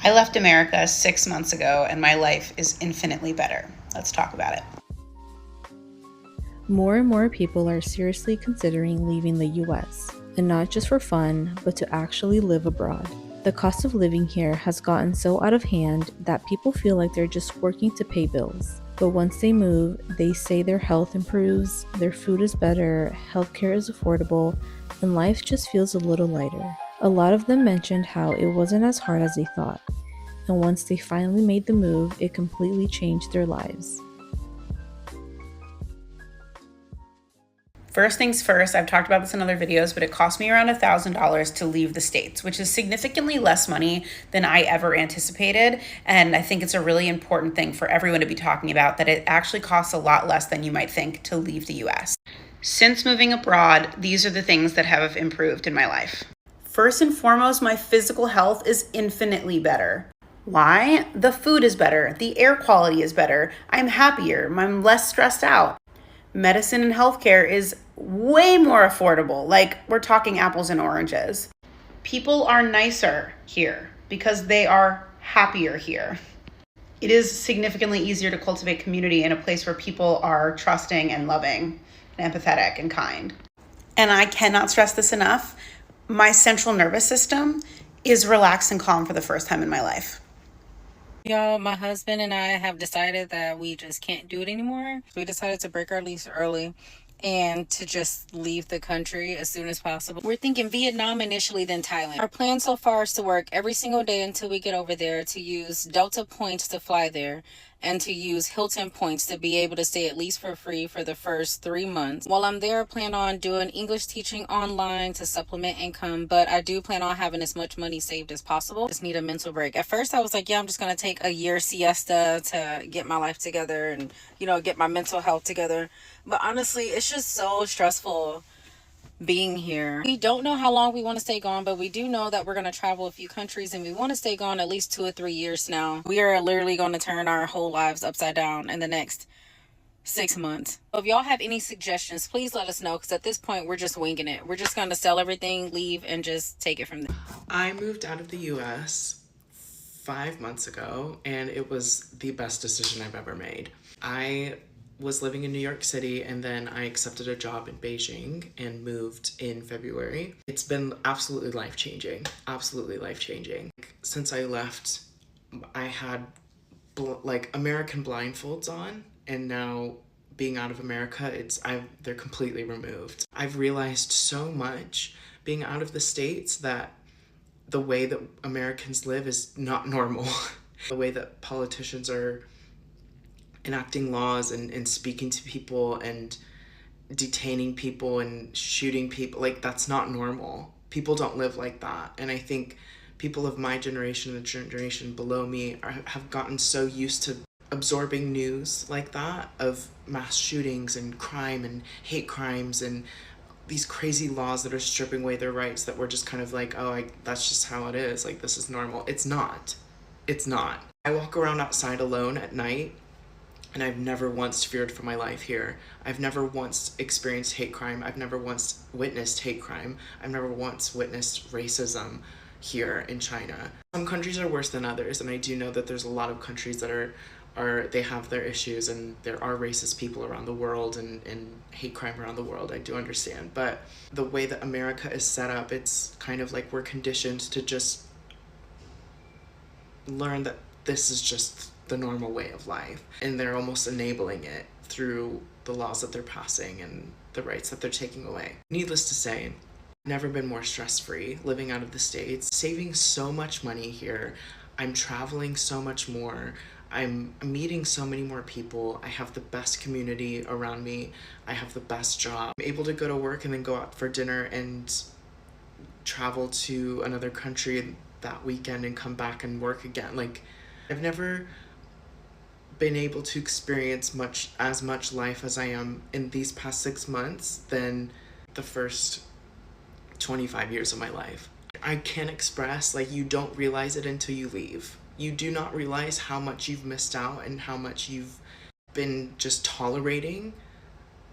I left America 6 months ago and my life is infinitely better. Let's talk about it. More and more people are seriously considering leaving the US, and not just for fun, but to actually live abroad. The cost of living here has gotten so out of hand that people feel like they're just working to pay bills. But once they move, they say their health improves, their food is better, healthcare is affordable, and life just feels a little lighter. A lot of them mentioned how it wasn't as hard as they thought, and once they finally made the move, it completely changed their lives. First things first, I've talked about this in other videos, but it cost me around $1,000 to leave the States, which is significantly less money than I ever anticipated. And I think it's a really important thing for everyone to be talking about, that it actually costs a lot less than you might think to leave the US. Since moving abroad, these are the things that have improved in my life. First and foremost, my physical health is infinitely better. Why? The food is better. The air quality is better. I'm happier. I'm less stressed out. Medicine and healthcare is way more affordable. Like, we're talking apples and oranges. People are nicer here because they are happier here. It is significantly easier to cultivate community in a place where people are trusting and loving and empathetic and kind. And I cannot stress this enough. My central nervous system is relaxed and calm for the first time in my life. Y'all, my husband and I have decided that we just can't do it anymore. We decided to break our lease early and to just leave the country as soon as possible. We're thinking Vietnam initially, then Thailand. Our plan so far is to work every single day until we get over there, to use Delta points to fly there, and to use Hilton points to be able to stay at least for free for the first 3 months. While I'm there, I plan on doing English teaching online to supplement income, but I do plan on having as much money saved as possible. Just need a mental break. At first, I was like, yeah, I'm just going to take a year siesta to get my life together and, get my mental health together. But honestly, it's just so stressful being here. We don't know how long we want to stay gone, but we do know that we're going to travel a few countries and we want to stay gone at least 2 or 3 years now. We are literally going to turn our whole lives upside down in the next 6 months. So if y'all have any suggestions, please let us know, because at this point we're just winging it. We're just going to sell everything, leave, and just take it from there. I moved out of the US 5 months ago, and it was the best decision I've ever made. I was living in New York City, and then I accepted a job in Beijing and moved in February. It's been absolutely life-changing, Since I left, I had American blindfolds on, and now being out of America, they're completely removed. I've realized so much being out of the States that the way that Americans live is not normal. The way that politicians are enacting laws and speaking to people and detaining people and shooting people, that's not normal. People don't live like that. And I think people of my generation and the generation below me have gotten so used to absorbing news like that, of mass shootings and crime and hate crimes and these crazy laws that are stripping away their rights, that we're just kind of like, that's just how it is. This is normal. It's not. I walk around outside alone at night, and I've never once feared for my life here. I've never once experienced hate crime. I've never once witnessed hate crime. I've never once witnessed racism here in China. Some countries are worse than others, and I do know that there's a lot of countries that they have their issues, and there are racist people around the world and hate crime around the world. I do understand. But the way that America is set up, it's kind of like we're conditioned to just learn that this is just the normal way of life, and they're almost enabling it through the laws that they're passing and the rights that they're taking away. Needless to say, I've never been more stress-free living out of the States, saving so much money here. I'm traveling so much more. I'm meeting so many more people. I have the best community around me. I have the best job. I'm able to go to work and then go out for dinner and travel to another country that weekend and come back and work again. I've never been able to experience as much life as I am in these past 6 months than the first 25 years of my life. I can't express, you don't realize it until you leave. You do not realize how much you've missed out and how much you've been just tolerating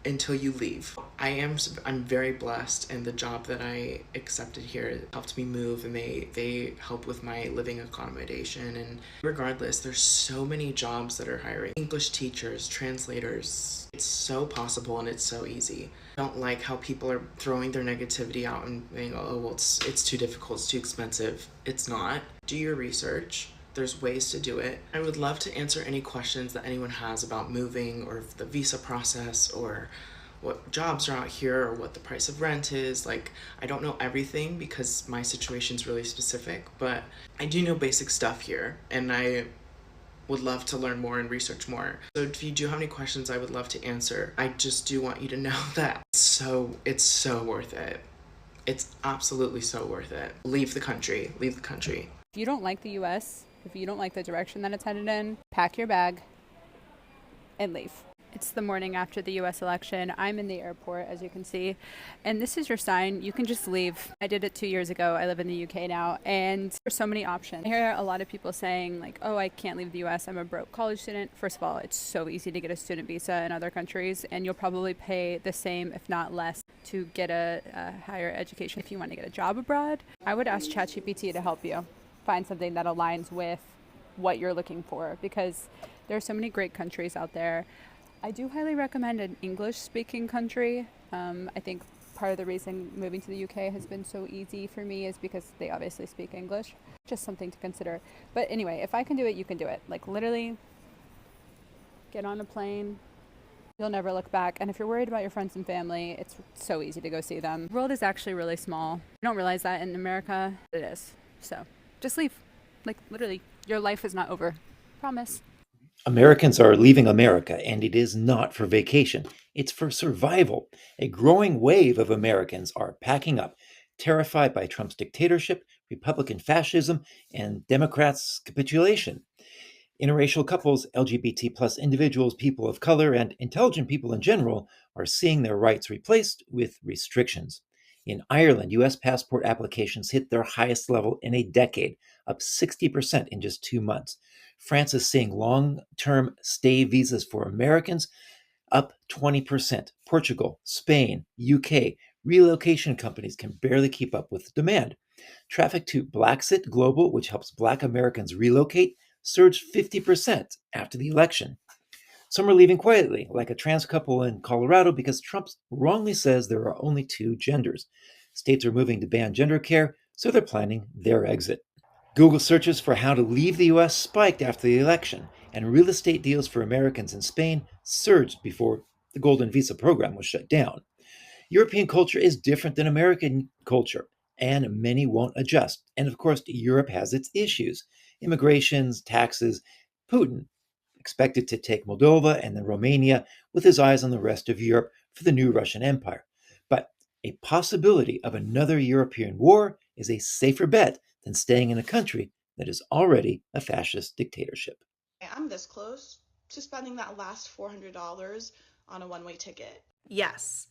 until you leave. I'm very blessed, and the job that I accepted here helped me move, and they help with my living accommodation. And regardless, there's so many jobs that are hiring English teachers, translators. It's so possible and it's so easy. I don't like how people are throwing their negativity out and saying, oh well, it's too difficult, it's too expensive. It's not. Do your research. There's ways to do it. I would love to answer any questions that anyone has about moving, or the visa process, or what jobs are out here, or what the price of rent is. Like, I don't know everything because my situation's really specific, but I do know basic stuff here, and I would love to learn more and research more. So if you do have any questions, I would love to answer. I just do want you to know that it's so worth it. It's absolutely so worth it. Leave the country. Leave the country. If you don't like the US, if you don't like the direction that it's headed in, pack your bag and leave. It's the morning after the US election. I'm in the airport, as you can see, and this is your sign. You can just leave. I did it 2 years ago. I live in the UK now, and there's so many options. I hear a lot of people saying, like, oh, I can't leave the US. I'm a broke college student. First of all, it's so easy to get a student visa in other countries, and you'll probably pay the same, if not less, to get a higher education. If you want to get a job abroad, I would ask ChatGPT to help you find something that aligns with what you're looking for, because there are so many great countries out there. I do highly recommend an English-speaking country. I think part of the reason moving to the UK has been so easy for me is because they obviously speak English. Just something to consider. But anyway, if I can do it, you can do it. Like, literally, get on a plane. You'll never look back. And if you're worried about your friends and family, it's so easy to go see them. The world is actually really small. You don't realize that in America. It is. So just leave. Like, literally, your life is not over. Promise. Americans are leaving America, and it is not for vacation. It's for survival. A growing wave of Americans are packing up, terrified by Trump's dictatorship, Republican fascism, and Democrats' capitulation. Interracial couples, LGBT plus individuals, people of color, and intelligent people in general are seeing their rights replaced with restrictions. In Ireland, U.S. passport applications hit their highest level in a decade, up 60% in just 2 months. France is seeing long-term stay visas for Americans up 20%. Portugal, Spain, UK, relocation companies can barely keep up with demand. Traffic to Blacksit Global, which helps Black Americans relocate, surged 50% after the election. Some are leaving quietly, like a trans couple in Colorado, because Trump wrongly says there are only 2 genders. States are moving to ban gender care, so they're planning their exit. Google searches for how to leave the US spiked after the election, and real estate deals for Americans in Spain surged before the Golden Visa program was shut down. European culture is different than American culture, and many won't adjust. And of course, Europe has its issues: immigrations, taxes. Putin expected to take Moldova and then Romania, with his eyes on the rest of Europe for the new Russian Empire. But a possibility of another European war is a safer bet than staying in a country that is already a fascist dictatorship. I'm this close to spending that last $400 on a one-way ticket. Yes.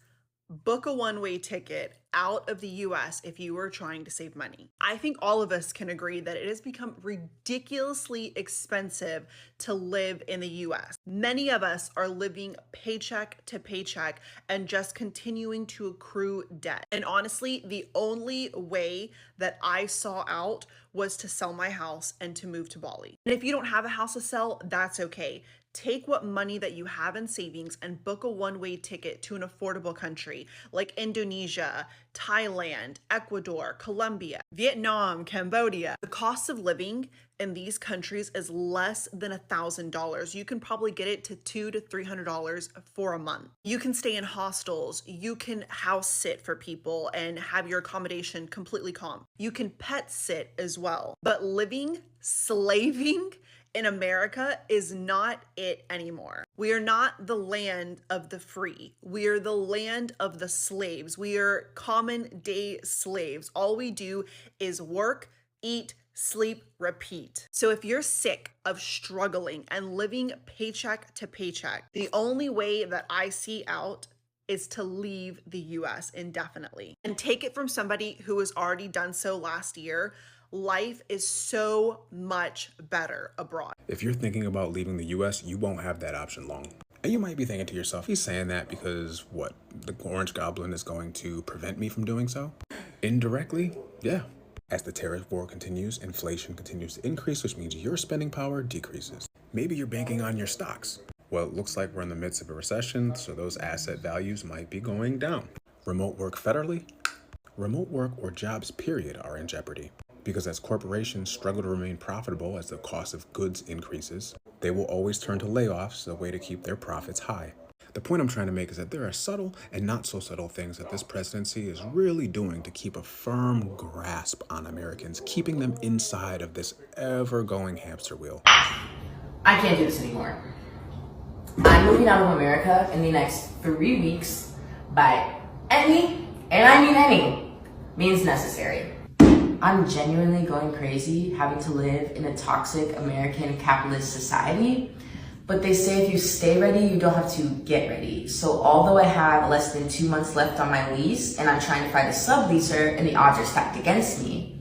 Book a one-way ticket out of the US if you are trying to save money. I think all of us can agree that it has become ridiculously expensive to live in the US. Many of us are living paycheck to paycheck and just continuing to accrue debt. And honestly, the only way that I saw out was to sell my house and to move to Bali. And if you don't have a house to sell, that's okay. Take what money that you have in savings and book a one-way ticket to an affordable country like Indonesia, Thailand, Ecuador, Colombia, Vietnam, Cambodia. The cost of living in these countries is less than $1,000. You can probably get it to $200 to $300 for a month. You can stay in hostels. You can house sit for people and have your accommodation completely calm. You can pet sit as well. But slaving in America is not it anymore. We are not the land of the free. We are the land of the slaves. We are common day slaves. All we do is work, eat, sleep, repeat. So if you're sick of struggling and living paycheck to paycheck, the only way that I see out is to leave the US indefinitely. And take it from somebody who has already done so last year. Life is so much better abroad. If you're thinking about leaving the US, you won't have that option long. And you might be thinking to yourself, he's saying that because what? The Orange Goblin is going to prevent me from doing so? Indirectly, yeah. As the tariff war continues, inflation continues to increase, which means your spending power decreases. Maybe you're banking on your stocks. Well, it looks like we're in the midst of a recession, so those asset values might be going down. Remote work federally, remote work or jobs period are in jeopardy. Because as corporations struggle to remain profitable as the cost of goods increases, they will always turn to layoffs as a way to keep their profits high. The point I'm trying to make is that there are subtle and not so subtle things that this presidency is really doing to keep a firm grasp on Americans, keeping them inside of this ever-going hamster wheel. I can't do this anymore. I'm moving out of America in the next 3 weeks by any, and I mean any, means necessary. I'm genuinely going crazy having to live in a toxic American capitalist society. But they say if you stay ready, you don't have to get ready. So although I have less than 2 months left on my lease and I'm trying to find a subleaser and the odds are stacked against me,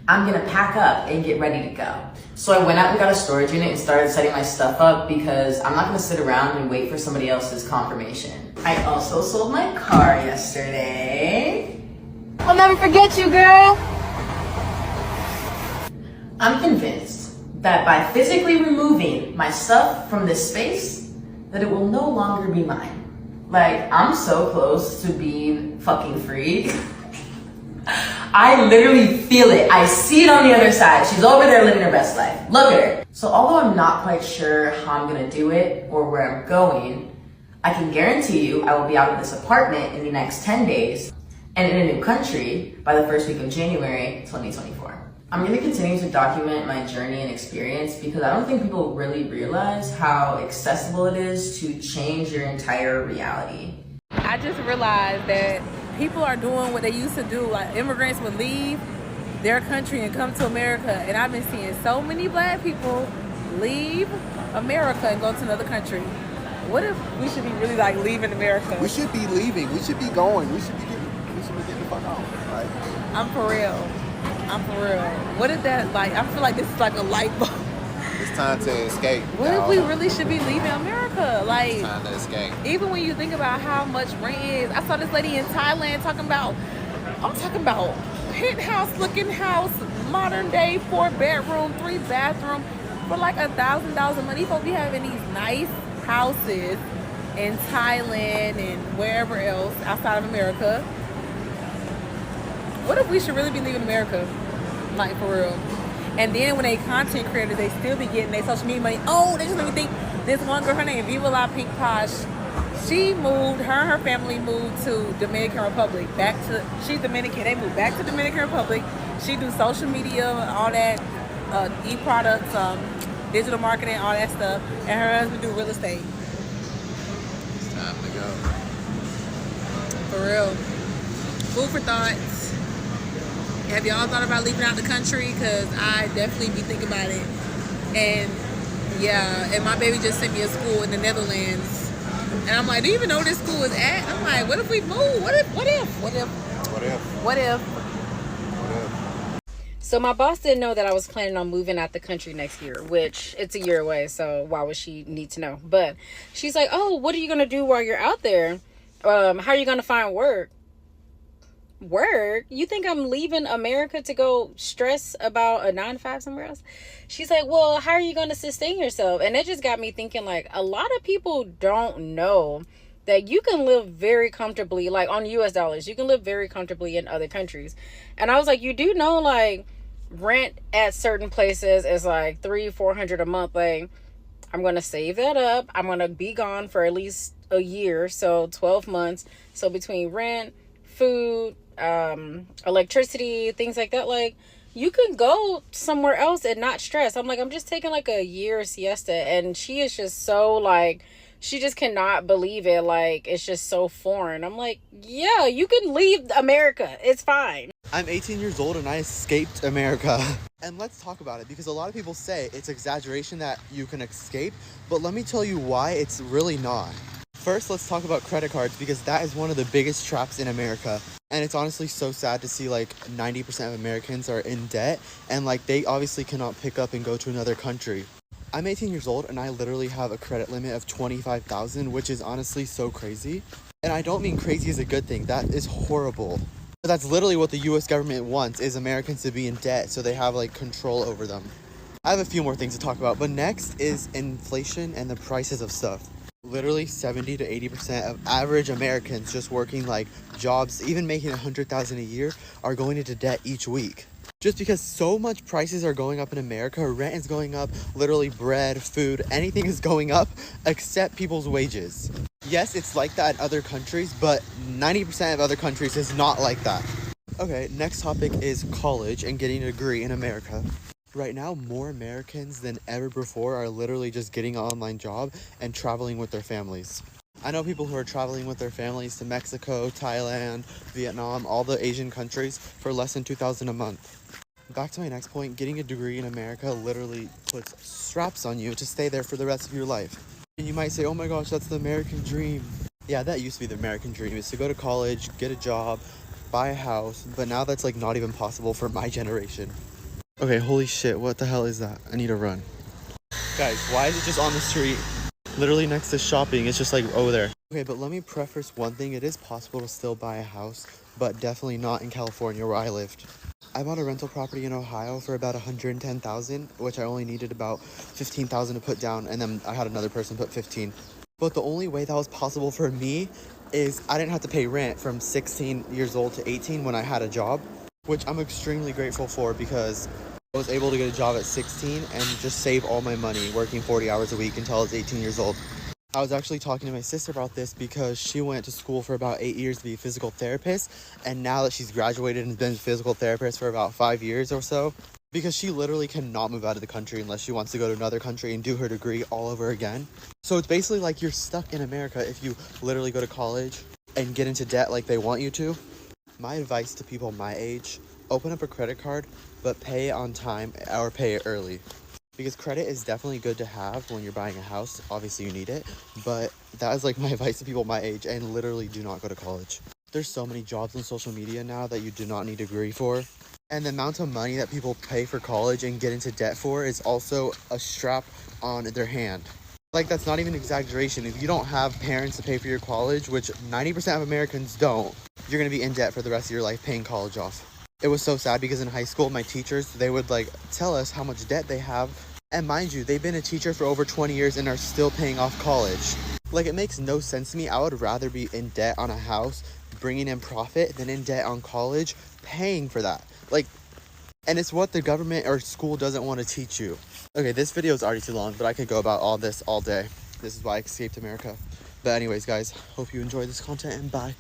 I'm gonna pack up and get ready to go. So I went out and got a storage unit and started setting my stuff up because I'm not gonna sit around and wait for somebody else's confirmation. I also sold my car yesterday. I'll never forget you, girl. I'm convinced that by physically removing my stuff from this space, that it will no longer be mine. Like, I'm so close to being fucking free. I literally feel it. I see it on the other side. She's over there living her best life. Look at her. So although I'm not quite sure how I'm gonna do it or where I'm going, I can guarantee you I will be out of this apartment in the next 10 days and in a new country by the first week of January 2024. I'm going to continue to document my journey and experience because I don't think people really realize how accessible it is to change your entire reality. I just realized that people are doing what they used to do. Like, immigrants would leave their country and come to America. And I've been seeing so many black people leave America and go to another country. What if we should be really like leaving America? We should be leaving. We should be going. We should be getting the fuck out. Right? I'm for real. What is that like? I feel like this is like a light bulb. It's time to escape. What if we really should be leaving America? Like, it's time to escape. Even when you think about how much rent is. I saw this lady in Thailand talking about penthouse looking house, modern day, 4-bedroom, 3-bathroom for like $1,000 a month. People be having these nice houses in Thailand and wherever else outside of America. What if we should really be leaving America? Like, for real. And then when they content creators, they still be getting their social media money. Oh, they just make me think, this one girl, her name Viva La Pink Posh, she moved, her and her family moved to Dominican Republic. She's Dominican, they moved back to Dominican Republic. She do social media, all that, e-products, digital marketing, all that stuff. And her husband do real estate. It's time to go. For real. Food for thought. Have y'all thought about leaving out the country? Because I definitely be thinking about it. And yeah, and my baby just sent me a school in the Netherlands. And I'm like, do you even know where this school is at? I'm like, what if we move? What if? So my boss didn't know that I was planning on moving out the country next year, which it's a year away. So why would she need to know? But she's like, oh, what are you going to do while you're out there? How are you going to find work? Work? You think I'm leaving America to go stress about a 9-to-5 somewhere else? She's like, well, how are you going to sustain yourself? And it just got me thinking, like, a lot of people don't know that you can live very comfortably, like on US dollars, you can live very comfortably in other countries. And I was like, you do know, like, rent at certain places is like $300-400 a month. Like, I'm going to save that up. I'm going to be gone for at least a year, so 12 months. So between rent, food, electricity, things like that, like, you can go somewhere else and not stress. I'm like, I'm just taking like a year siesta. And she is just so like, she just cannot believe it. Like, it's just so foreign. I'm like, yeah, you can leave America. It's fine. I'm 18 years old and I escaped America. And let's talk about it, because a lot of people say it's exaggeration that you can escape, but let me tell you why it's really not. First, let's talk about credit cards, because that is one of the biggest traps in America. And it's honestly so sad to see like 90% of Americans are in debt, and like they obviously cannot pick up and go to another country. I'm 18 years old and I literally have a credit limit of 25,000, which is honestly so crazy. And I don't mean crazy is a good thing. That is horrible. But that's literally what the US government wants, is Americans to be in debt so they have like control over them. I have a few more things to talk about, but next is inflation and the prices of stuff. Literally 70 to 80% of average Americans just working like jobs, even making 100,000 a year, are going into debt each week. Just because so much prices are going up in America, rent is going up, literally bread, food, anything is going up except people's wages. Yes, it's like that in other countries, but 90% of other countries is not like that. Okay, next topic is college and getting a degree in America. Right now, more Americans than ever before are literally just getting an online job and traveling with their families. I know people who are traveling with their families to Mexico, Thailand, Vietnam, all the Asian countries for less than $2,000 a month. Back to my next point, getting a degree in America literally puts straps on you to stay there for the rest of your life. And you might say, oh my gosh, that's the American dream. Yeah, that used to be the American dream, is to go to college, get a job, buy a house, but now that's like not even possible for my generation. Okay, holy shit, what the hell is that? I need to run. Guys, why is it just on the street? Literally next to shopping, it's just like over there. Okay, but let me preface one thing. It is possible to still buy a house, but definitely not in California where I lived. I bought a rental property in Ohio for about $110,000, which I only needed about $15,000 to put down, and then I had another person put 15. But the only way that was possible for me is I didn't have to pay rent from 16 years old to 18 when I had a job, which I'm extremely grateful for because I was able to get a job at 16 and just save all my money working 40 hours a week until I was 18 years old. I was actually talking to my sister about this because she went to school for about 8 years to be a physical therapist, and now that she's graduated and been a physical therapist for about 5 years or so, because she literally cannot move out of the country unless she wants to go to another country and do her degree all over again. So it's basically like you're stuck in America if you literally go to college and get into debt like they want you to. My advice to people my age, open up a credit card, but pay it on time or pay it early. Because credit is definitely good to have when you're buying a house. Obviously you need it, but that is like my advice to people my age, and literally do not go to college. There's so many jobs on social media now that you do not need a degree for. And the amount of money that people pay for college and get into debt for is also a strap on their hand. Like, that's not even exaggeration. If you don't have parents to pay for your college, which 90% of Americans don't, you're going to be in debt for the rest of your life paying college off. It was so sad because in high school, my teachers, they would like tell us how much debt they have. And mind you, they've been a teacher for over 20 years and are still paying off college. Like, it makes no sense to me. I would rather be in debt on a house, bringing in profit, than in debt on college, paying for that. Like, and it's what the government or school doesn't want to teach you. Okay, this video is already too long, but I could go about all this all day. This is why I escaped America. But anyways, guys, hope you enjoyed this content, and bye.